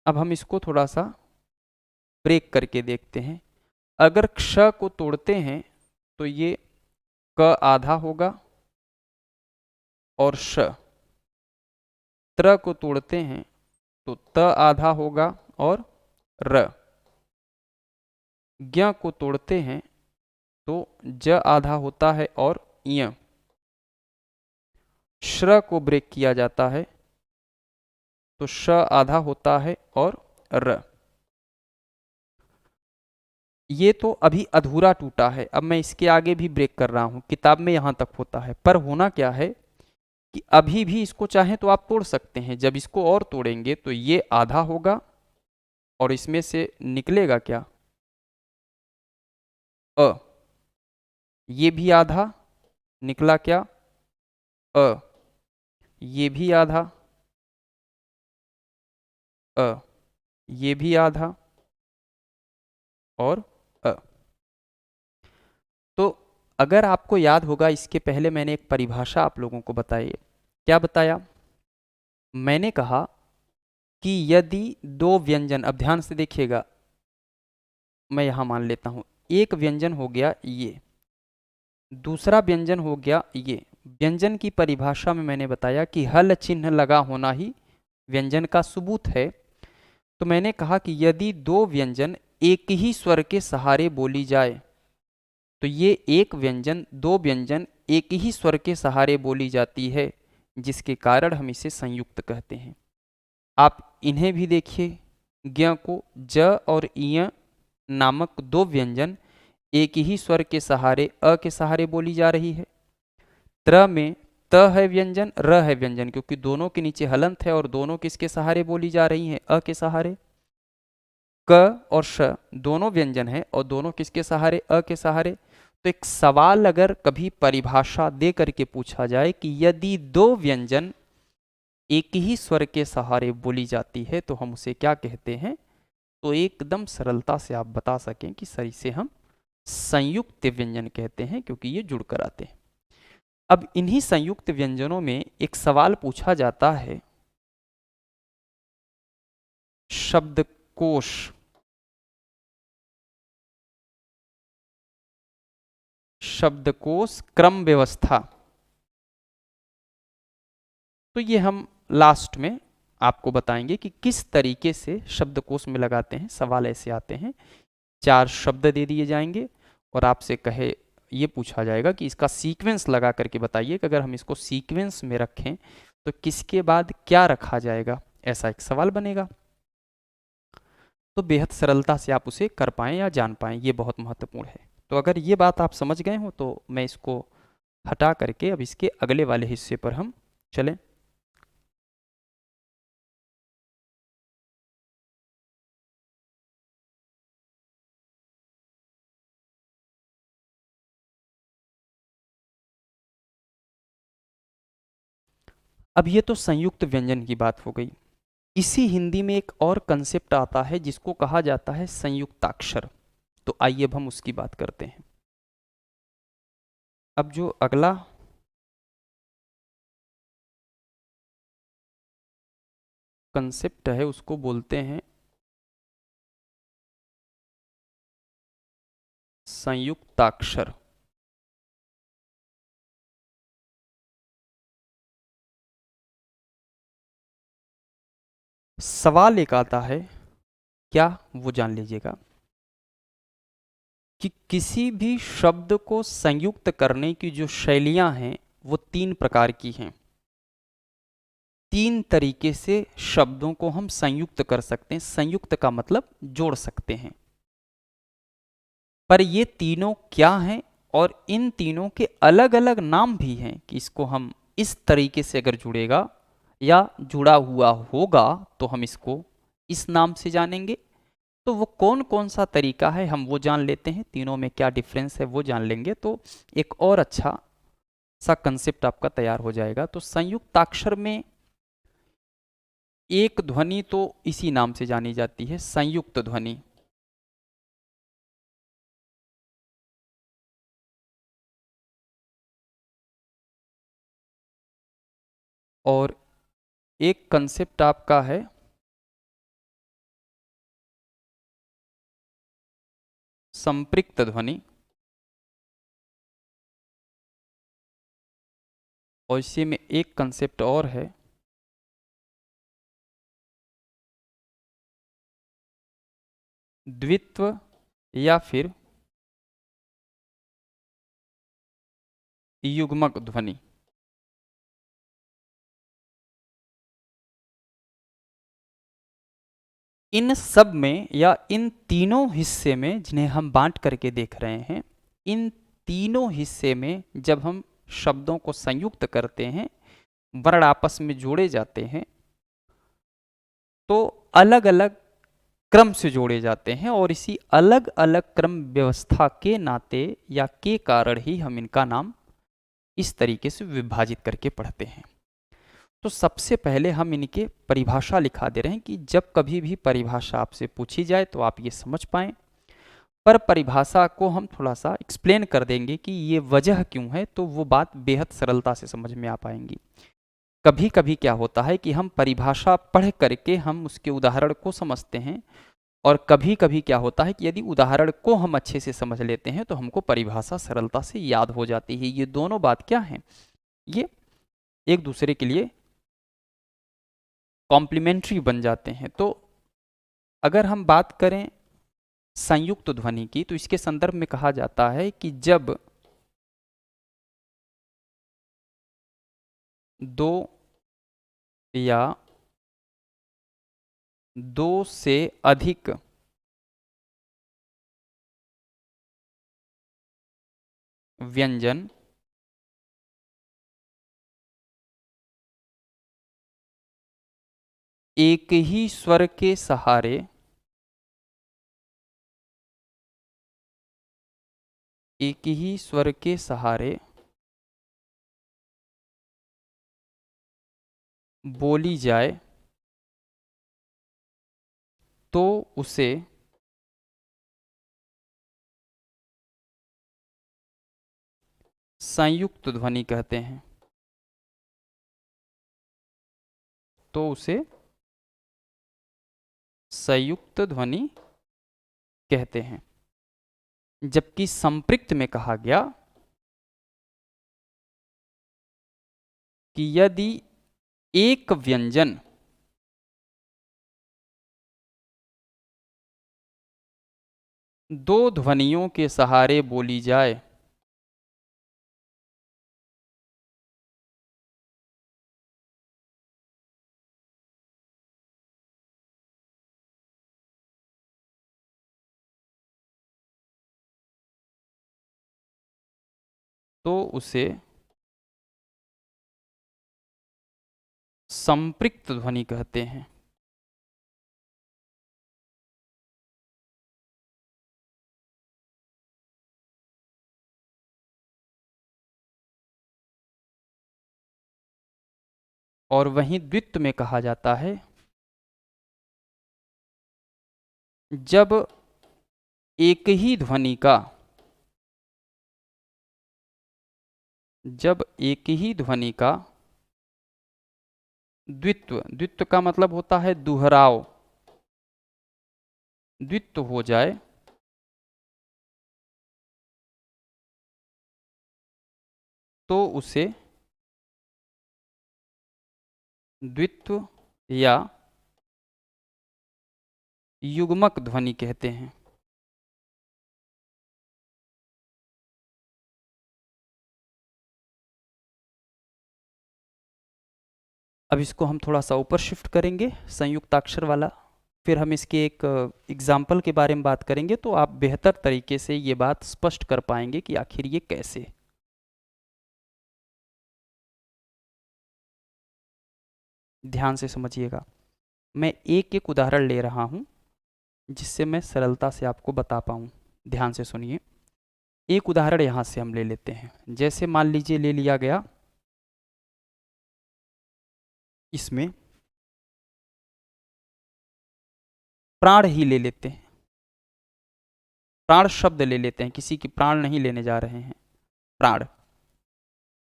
अब हम इसको थोड़ा सा ब्रेक करके देखते हैं। अगर क्ष को तोड़ते हैं तो ये क आधा होगा और श। त्र को तोड़ते हैं तो त आधा होगा और र। ज्ञ को तोड़ते हैं तो ज आधा होता है और य। श्र को ब्रेक किया जाता है तो श आधा होता है और र। ये तो अभी अधूरा टूटा है। अब मैं इसके आगे भी ब्रेक कर रहा हूं, किताब में यहां तक होता है, पर होना क्या है कि अभी भी इसको चाहें तो आप तोड़ सकते हैं। जब इसको और तोड़ेंगे तो ये आधा होगा और इसमें से निकलेगा क्या? अ। ये भी आधा, निकला क्या? अ। ये भी आधा, अ। ये भी आधा और अ। तो अगर आपको याद होगा, इसके पहले मैंने एक परिभाषा आप लोगों को बताई। क्या बताया? मैंने कहा कि यदि दो व्यंजन, अब ध्यान से देखिएगा, मैं यहां मान लेता हूं एक व्यंजन हो गया ये, दूसरा व्यंजन हो गया ये। व्यंजन की परिभाषा में मैंने बताया कि हल चिन्ह लगा होना ही व्यंजन का सबूत है। तो मैंने कहा कि यदि दो व्यंजन एक ही स्वर के सहारे बोली जाए तो ये एक व्यंजन, दो व्यंजन एक ही स्वर के सहारे बोली जाती है, जिसके कारण हम इसे संयुक्त कहते हैं। आप इन्हें भी देखिए, ज्ञ को, ज और इय नामक दो व्यंजन एक ही स्वर के सहारे, अ के सहारे बोली जा रही है। त्र में त है व्यंजन, र है व्यंजन, क्योंकि दोनों के नीचे हलंत है और दोनों किसके सहारे बोली जा रही हैं? अ के सहारे। क और श दोनों व्यंजन है और दोनों किसके सहारे? अ के सहारे। तो एक सवाल अगर कभी परिभाषा दे करके पूछा जाए कि यदि दो व्यंजन एक ही स्वर के सहारे बोली जाती है तो हम उसे क्या कहते हैं? तो एकदम सरलता से आप बता सकें कि सर इसे हम संयुक्त व्यंजन कहते हैं, क्योंकि ये जुड़कर आते हैं। अब इन्हीं संयुक्त व्यंजनों में एक सवाल पूछा जाता है शब्दकोश। शब्दकोश क्रम व्यवस्था। तो ये हम लास्ट में आपको बताएंगे कि किस तरीके से शब्दकोश में लगाते हैं। सवाल ऐसे आते हैं, 4 शब्द दे दिए जाएंगे और आपसे कहे, ये पूछा जाएगा कि इसका सीक्वेंस लगा करके बताइए कि अगर हम इसको सीक्वेंस में रखें तो किसके बाद क्या रखा जाएगा, ऐसा एक सवाल बनेगा। तो बेहद सरलता से आप उसे कर पाएं या जान पाएं, ये बहुत महत्वपूर्ण है। तो अगर ये बात आप समझ गए हो तो मैं इसको हटा करके अब इसके अगले वाले हिस्से पर हम चलें। अब ये तो संयुक्त व्यंजन की बात हो गई। इसी हिंदी में एक और कंसेप्ट आता है जिसको कहा जाता है संयुक्ताक्षर। तो आइए अब हम उसकी बात करते हैं। अब जो अगला कंसेप्ट है उसको बोलते हैं संयुक्ताक्षर। सवाल एक आता है, क्या वो जान लीजिएगा कि किसी भी शब्द को संयुक्त करने की जो शैलियां हैं वो 3 प्रकार की हैं। 3 तरीके से शब्दों को हम संयुक्त कर सकते हैं। संयुक्त का मतलब जोड़ सकते हैं। पर ये तीनों क्या हैं और इन तीनों के अलग अलग नाम भी हैं कि इसको हम इस तरीके से अगर जुड़ेगा या जुड़ा हुआ होगा तो हम इसको इस नाम से जानेंगे। तो वो कौन कौन सा तरीका है हम वो जान लेते हैं, तीनों में क्या डिफरेंस है वो जान लेंगे तो एक और अच्छा सा कंसेप्ट आपका तैयार हो जाएगा। तो संयुक्ताक्षर में एक ध्वनि तो इसी नाम से जानी जाती है, संयुक्त ध्वनि। और एक कंसेप्ट आपका है संपृक्त ध्वनि। और इसी में एक कंसेप्ट और है द्वित्व या फिर युग्मक ध्वनि। इन सब में या इन तीनों हिस्से में जिन्हें हम बांट करके देख रहे हैं, इन तीनों हिस्से में जब हम शब्दों को संयुक्त करते हैं, वर्ण आपस में जोड़े जाते हैं तो अलग अलग क्रम से जोड़े जाते हैं और इसी अलग अलग क्रम व्यवस्था के नाते या के कारण ही हम इनका नाम इस तरीके से विभाजित करके पढ़ते हैं। तो सबसे पहले हम इनके परिभाषा लिखा दे रहे हैं कि जब कभी भी परिभाषा आपसे पूछी जाए तो आप ये समझ पाएं। पर परिभाषा को हम थोड़ा सा एक्सप्लेन कर देंगे कि ये वजह क्यों है, तो वो बात बेहद सरलता से समझ में आ पाएंगी। कभी कभी क्या होता है कि हम परिभाषा पढ़ करके हम उसके उदाहरण को समझते हैं, और कभी कभी क्या होता है कि यदि उदाहरण को हम अच्छे से समझ लेते हैं तो हमको परिभाषा सरलता से याद हो जाती है। ये दोनों बात क्या है, ये एक दूसरे के लिए कॉम्प्लीमेंट्री बन जाते हैं। तो अगर हम बात करें संयुक्त ध्वनि की तो इसके संदर्भ में कहा जाता है कि जब दो या दो से अधिक व्यंजन एक ही स्वर के सहारे एक ही स्वर के सहारे बोली जाए तो उसे संयुक्त ध्वनि कहते हैं। तो उसे संयुक्त ध्वनि कहते हैं। जबकि संपृक्त में कहा गया कि यदि एक व्यंजन दो ध्वनियों के सहारे बोली जाए तो उसे संपृक्त ध्वनि कहते हैं। और वहीं द्वित्व में कहा जाता है जब एक ही ध्वनि का द्वित्व, द्वित्व का मतलब होता है दोहराव, द्वित्व हो जाए तो उसे द्वित्व या युग्मक ध्वनि कहते हैं। अब इसको हम थोड़ा सा ऊपर शिफ्ट करेंगे, संयुक्ताक्षर वाला, फिर हम इसके एक एग्जाम्पल के बारे में बात करेंगे, तो आप बेहतर तरीके से ये बात स्पष्ट कर पाएंगे कि आखिर ये कैसे। ध्यान से समझिएगा, मैं एक एक उदाहरण ले रहा हूं जिससे मैं सरलता से आपको बता पाऊं। ध्यान से सुनिए, एक उदाहरण यहां से हम ले लेते हैं। जैसे मान लीजिए ले लिया गया, इसमें प्राण ही ले लेते हैं, प्राण शब्द ले लेते हैं, किसी की प्राण नहीं लेने जा रहे हैं, प्राण।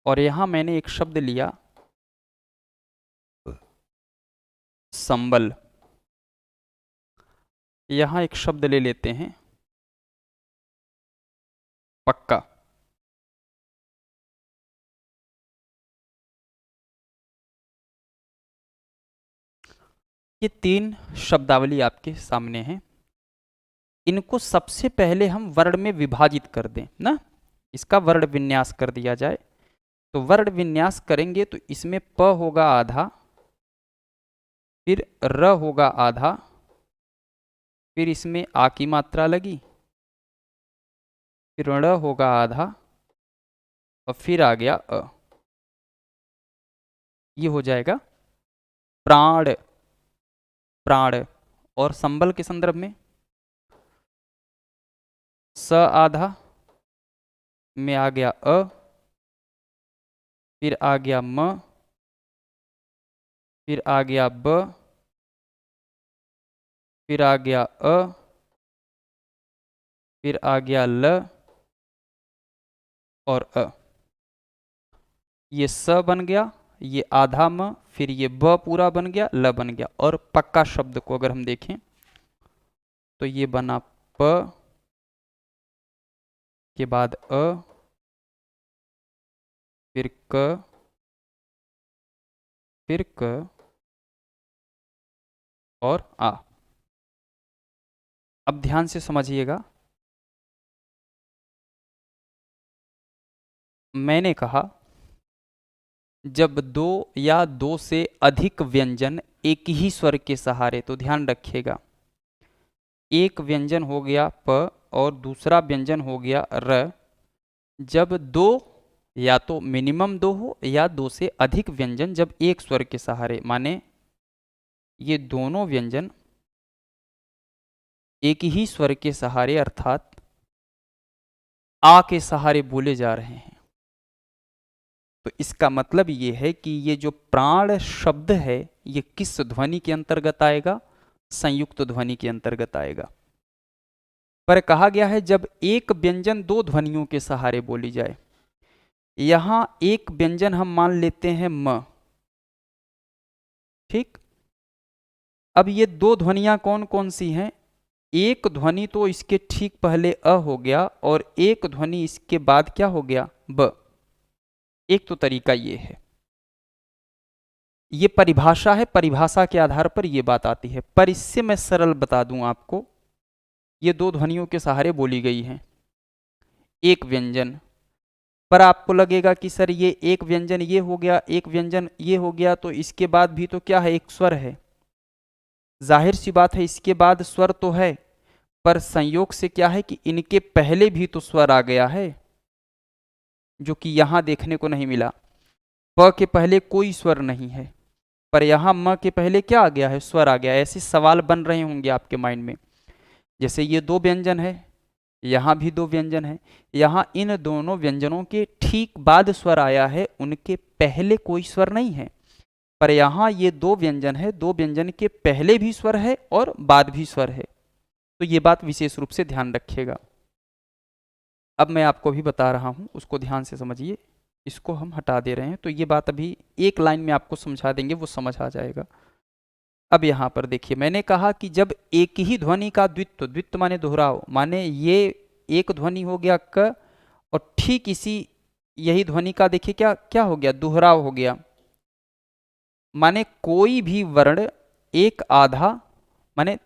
और यहां मैंने एक शब्द लिया संबल, यहां एक शब्द ले लेते हैं पक्का। ये तीन शब्दावली आपके सामने हैं। इनको सबसे पहले हम वर्ण में विभाजित कर दें ना, इसका वर्ण विन्यास कर दिया जाए। तो वर्ण विन्यास करेंगे तो इसमें प होगा आधा, फिर र होगा आधा, फिर इसमें आ की मात्रा लगी, फिर ण होगा आधा, और फिर आ गया अ। ये हो जाएगा प्राण, प्राण। और संबल के संदर्भ में स आधा में आ गया अ, फिर आ गया म, फिर आ गया ब, फिर आ गया अ, फिर आ गया ल और अ। ये स बन गया, ये आधा म, फिर ये ब पूरा बन गया, ल बन गया। और पक्का शब्द को अगर हम देखें तो ये बना प के बाद अ, फिर क, फिर क और आ। अब ध्यान से समझिएगा, मैंने कहा जब दो या दो से अधिक व्यंजन एक ही स्वर के सहारे, तो ध्यान रखिएगा, एक व्यंजन हो गया प और दूसरा व्यंजन हो गया र, जब दो या तो मिनिमम दो हो या दो से अधिक व्यंजन जब एक स्वर के सहारे, माने ये दोनों व्यंजन एक ही स्वर के सहारे अर्थात आ के सहारे बोले जा रहे हैं, तो इसका मतलब ये है कि ये जो प्राण शब्द है ये किस ध्वनि के अंतर्गत आएगा? संयुक्त ध्वनि के अंतर्गत आएगा। पर कहा गया है जब एक व्यंजन दो ध्वनियों के सहारे बोली जाए। यहां एक व्यंजन हम मान लेते हैं म, ठीक। अब ये दो ध्वनियां कौन कौन सी हैं? एक ध्वनि तो इसके ठीक पहले अ हो गया और एक ध्वनि इसके बाद क्या हो गया? ब। एक तो तरीका ये है, ये परिभाषा है, परिभाषा के आधार पर ये बात आती है। पर इससे मैं सरल बता दूं आपको, ये दो ध्वनियों के सहारे बोली गई है एक व्यंजन। पर आपको लगेगा कि सर ये एक व्यंजन ये हो गया, एक व्यंजन ये हो गया, तो इसके बाद भी तो क्या है? एक स्वर है। जाहिर सी बात है इसके बाद स्वर तो है, पर संयोग से क्या है कि इनके पहले भी तो स्वर आ गया है, जो कि यहां देखने को नहीं मिला। प के पहले कोई स्वर नहीं है, पर यहां म के पहले क्या आ गया है? स्वर आ गया। ऐसे सवाल बन रहे होंगे आपके माइंड में, जैसे ये दो व्यंजन है, यहां भी दो व्यंजन है, यहां इन दोनों व्यंजनों के ठीक बाद स्वर आया है, उनके पहले कोई स्वर नहीं है। पर यहाँ ये दो व्यंजन है, दो व्यंजन के पहले भी स्वर है और बाद भी स्वर है, तो ये बात विशेष रूप से ध्यान रखिएगा। अब मैं आपको भी बता रहा हूँ, उसको ध्यान से समझिए। इसको हम हटा दे रहे हैं, तो ये बात अभी एक लाइन में आपको समझा देंगे, वो समझ आ जाएगा। अब यहाँ पर देखिए, मैंने कहा कि जब एक ही ध्वनि का द्वित्व, द्वित्व माने दोहराव, माने ये एक ध्वनि हो गया क, और ठीक इसी यही ध्वनि का देखिए क्या क्या हो गया, दोहराव हो गया। माने कोई भी वर्ण एक आधा, माने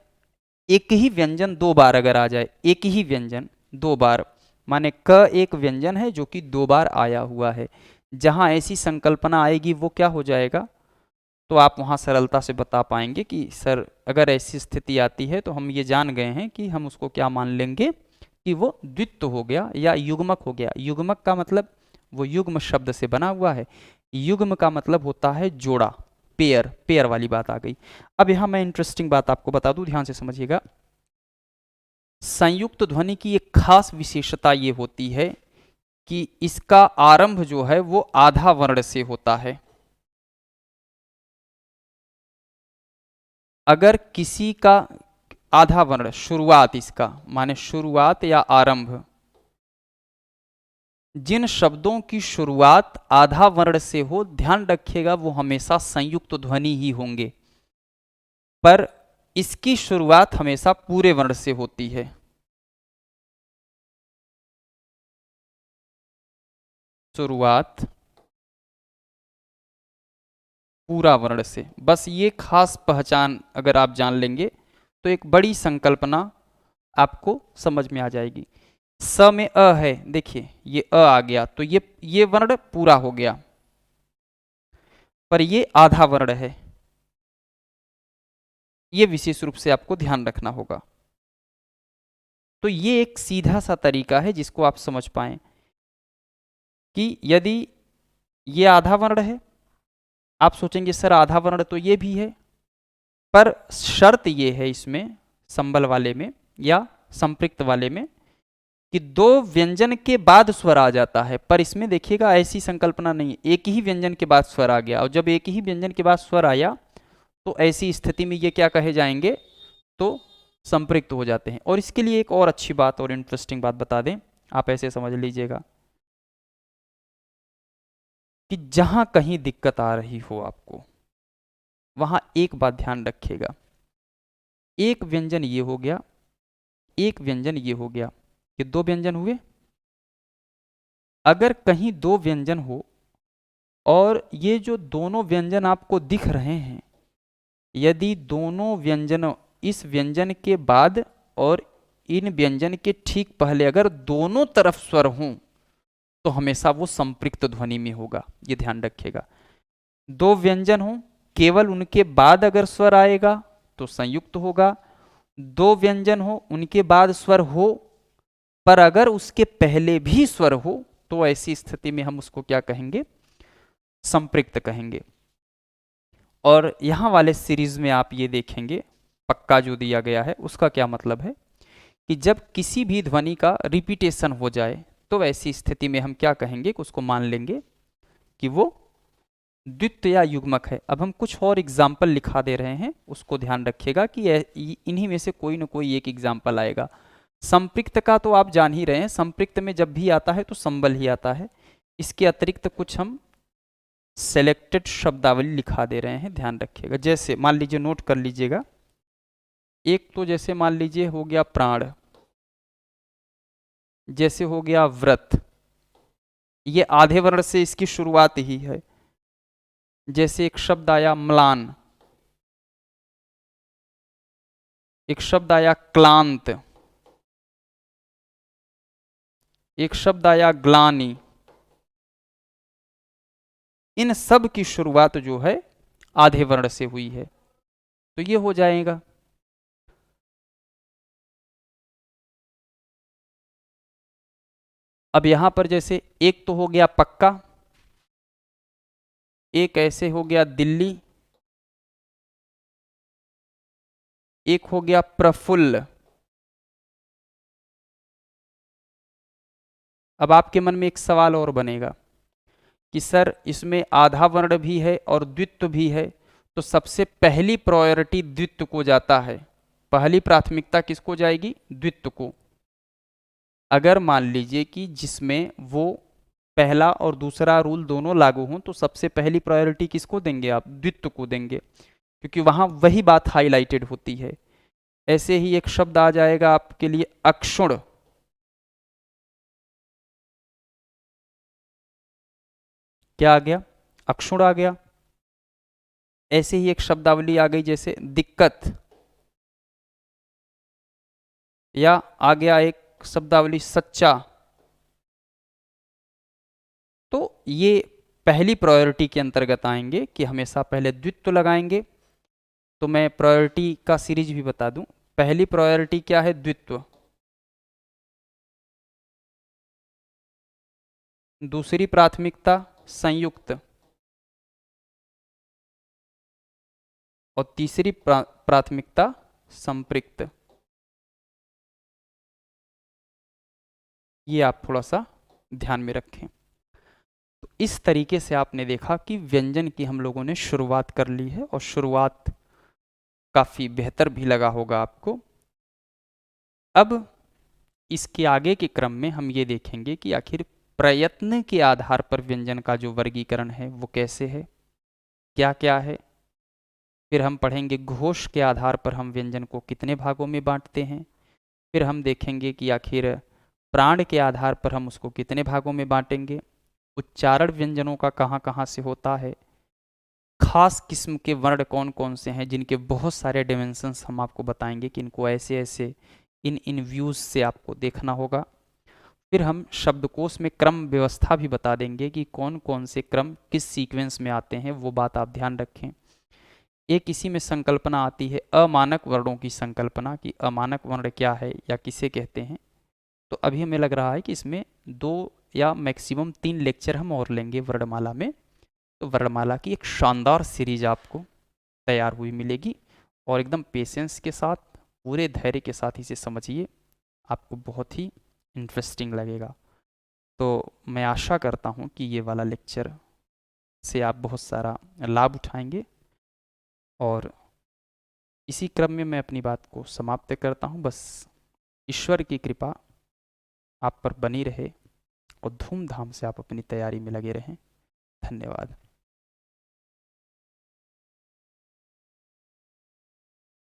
एक ही व्यंजन दो बार अगर आ जाए, एक ही व्यंजन दो बार, माने क एक व्यंजन है जो कि दो बार आया हुआ है, जहां ऐसी संकल्पना आएगी वो क्या हो जाएगा, तो आप वहां सरलता से बता पाएंगे कि सर अगर ऐसी स्थिति आती है तो हम ये जान गए हैं कि हम उसको क्या मान लेंगे कि वो द्वित्व हो गया या युग्मक हो गया। युग्मक का मतलब वो युग्म शब्द से बना हुआ है, युग्म का मतलब होता है जोड़ा, पेयर, पेयर वाली बात आ गई। अब यहां मैं इंटरेस्टिंग बात आपको बता दूं, ध्यान से समझिएगा। संयुक्त ध्वनि की एक खास विशेषता ये होती है कि इसका आरंभ जो है वो आधा वर्ण से होता है। अगर किसी का आधा वर्ण, शुरुआत इसका माने शुरुआत या आरंभ, जिन शब्दों की शुरुआत आधा वर्ण से हो, ध्यान रखिएगा वो हमेशा संयुक्त ध्वनि ही होंगे, पर इसकी शुरुआत हमेशा पूरे वर्ण से होती है। शुरुआत पूरा वर्ण से, बस ये खास पहचान अगर आप जान लेंगे तो एक बड़ी संकल्पना आपको समझ में आ जाएगी। स में अ है, देखिए ये अ आ गया, तो ये वर्ण पूरा हो गया, पर ये आधा वर्ण है, ये विशेष रूप से आपको ध्यान रखना होगा। तो ये एक सीधा सा तरीका है जिसको आप समझ पाएं कि यदि ये आधा वर्ण है, आप सोचेंगे सर आधा वर्ण तो ये भी है, पर शर्त ये है इसमें, संबल वाले में या संपृक्त वाले में, कि दो व्यंजन के बाद स्वर आ जाता है, पर इसमें देखिएगा ऐसी संकल्पना नहीं है, एक ही व्यंजन के बाद स्वर आ गया, और जब एक ही व्यंजन के बाद स्वर आया तो ऐसी स्थिति में ये क्या कहे जाएंगे, तो संपृक्त हो जाते हैं। और इसके लिए एक और अच्छी बात और इंटरेस्टिंग बात बता दें, आप ऐसे समझ लीजिएगा कि जहां कहीं दिक्कत आ रही हो आपको, वहां एक बात ध्यान रखिएगा, एक व्यंजन ये हो गया, एक व्यंजन ये हो गया, ये दो व्यंजन हुए। अगर कहीं दो व्यंजन हो और ये जो दोनों व्यंजन आपको दिख रहे हैं, यदि दोनों व्यंजन इस व्यंजन के बाद और इन व्यंजन के ठीक पहले अगर दोनों तरफ स्वर हों, तो हमेशा वो संपृक्त ध्वनि में होगा, ये ध्यान रखिएगा। दो व्यंजन हो, केवल उनके बाद अगर स्वर आएगा तो संयुक्त होगा, दो व्यंजन हो उनके बाद स्वर हो पर अगर उसके पहले भी स्वर हो, तो ऐसी स्थिति में हम उसको क्या कहेंगे, संपृक्त कहेंगे। और यहां वाले सीरीज में आप ये देखेंगे, पक्का जो दिया गया है उसका क्या मतलब है कि जब किसी भी ध्वनि का रिपीटेशन हो जाए तो ऐसी स्थिति में हम क्या कहेंगे कि उसको मान लेंगे कि वो द्वित्व या युग्मक है। अब हम कुछ और एग्जाम्पल लिखा दे रहे हैं, उसको ध्यान रखिएगा कि इन्हीं में से कोई ना कोई एक एग्जाम्पल आएगा। संपृक्त का तो आप जान ही रहे हैं, संपृक्त में जब भी आता है तो संबल ही आता है। इसके अतिरिक्त कुछ हम सेलेक्टेड शब्दावली लिखा दे रहे हैं, ध्यान रखिएगा। जैसे मान लीजिए, नोट कर लीजिएगा, एक तो जैसे मान लीजिए हो गया प्राण, जैसे हो गया व्रत, ये आधे वर्ण से इसकी शुरुआत ही है। जैसे एक शब्द आया म्लान, एक शब्द आया क्लांत, एक शब्द आया ग्लानि, इन सब की शुरुआत जो है आधे वर्ण से हुई है, तो ये हो जाएगा। अब यहां पर जैसे एक तो हो गया पक्का, एक ऐसे हो गया दिल्ली, एक हो गया प्रफुल्ल। अब आपके मन में एक सवाल और बनेगा कि सर इसमें आधा वर्ण भी है और द्वित्व भी है, तो सबसे पहली प्रायोरिटी द्वित्व को जाता है। पहली प्राथमिकता किसको जाएगी? द्वित्व को। अगर मान लीजिए कि जिसमें वो पहला और दूसरा रूल दोनों लागू हों, तो सबसे पहली प्रायोरिटी किसको देंगे आप? द्वित्व को देंगे, क्योंकि वहां वही बात हाईलाइटेड होती है। ऐसे ही एक शब्द आ जाएगा आपके लिए अक्षुण। क्या आ गया? अक्षुण आ गया। ऐसे ही एक शब्दावली आ गई जैसे दिक्कत, या आ गया एक शब्दावली सच्चा। तो ये पहली प्रायोरिटी के अंतर्गत आएंगे कि हमेशा पहले द्वित्व लगाएंगे। तो मैं प्रायोरिटी का सीरीज भी बता दूं। पहली प्रायोरिटी क्या है? द्वित्व। दूसरी प्राथमिकता संयुक्त, और तीसरी प्राथमिकता संपृक्त। ये आप थोड़ा सा ध्यान में रखें। तो इस तरीके से आपने देखा कि व्यंजन की हम लोगों ने शुरुआत कर ली है, और शुरुआत काफी बेहतर भी लगा होगा आपको। अब इसके आगे के क्रम में हम ये देखेंगे कि आखिर प्रयत्न के आधार पर व्यंजन का जो वर्गीकरण है वो कैसे है, क्या क्या है। फिर हम पढ़ेंगे घोष के आधार पर हम व्यंजन को कितने भागों में बांटते हैं। फिर हम देखेंगे कि आखिर प्राण के आधार पर हम उसको कितने भागों में बांटेंगे। उच्चारण व्यंजनों का कहाँ कहाँ से होता है, खास किस्म के वर्ण कौन कौन से हैं जिनके बहुत सारे डिमेंशंस हम आपको बताएंगे कि इनको ऐसे ऐसे इन व्यूज से आपको देखना होगा। फिर हम शब्दकोश में क्रम व्यवस्था भी बता देंगे कि कौन कौन से क्रम किस सीक्वेंस में आते हैं, वो बात आप ध्यान रखें। एक इसी में संकल्पना आती है अमानक वर्णों की संकल्पना, कि अमानक वर्ण क्या है या किसे कहते हैं। तो अभी हमें लग रहा है कि इसमें 2 या मैक्सिमम 3 लेक्चर हम और लेंगे वर्णमाला में। तो वर्णमाला की एक शानदार सीरीज आपको तैयार हुई मिलेगी, और एकदम पेशेंस के साथ, पूरे धैर्य के साथ इसे समझिए, आपको बहुत ही इंटरेस्टिंग लगेगा। तो मैं आशा करता हूँ कि ये वाला लेक्चर से आप बहुत सारा लाभ उठाएंगे, और इसी क्रम में मैं अपनी बात को समाप्त करता हूँ। बस ईश्वर की कृपा आप पर बनी रहे, और धूमधाम से आप अपनी तैयारी में लगे रहें। धन्यवाद।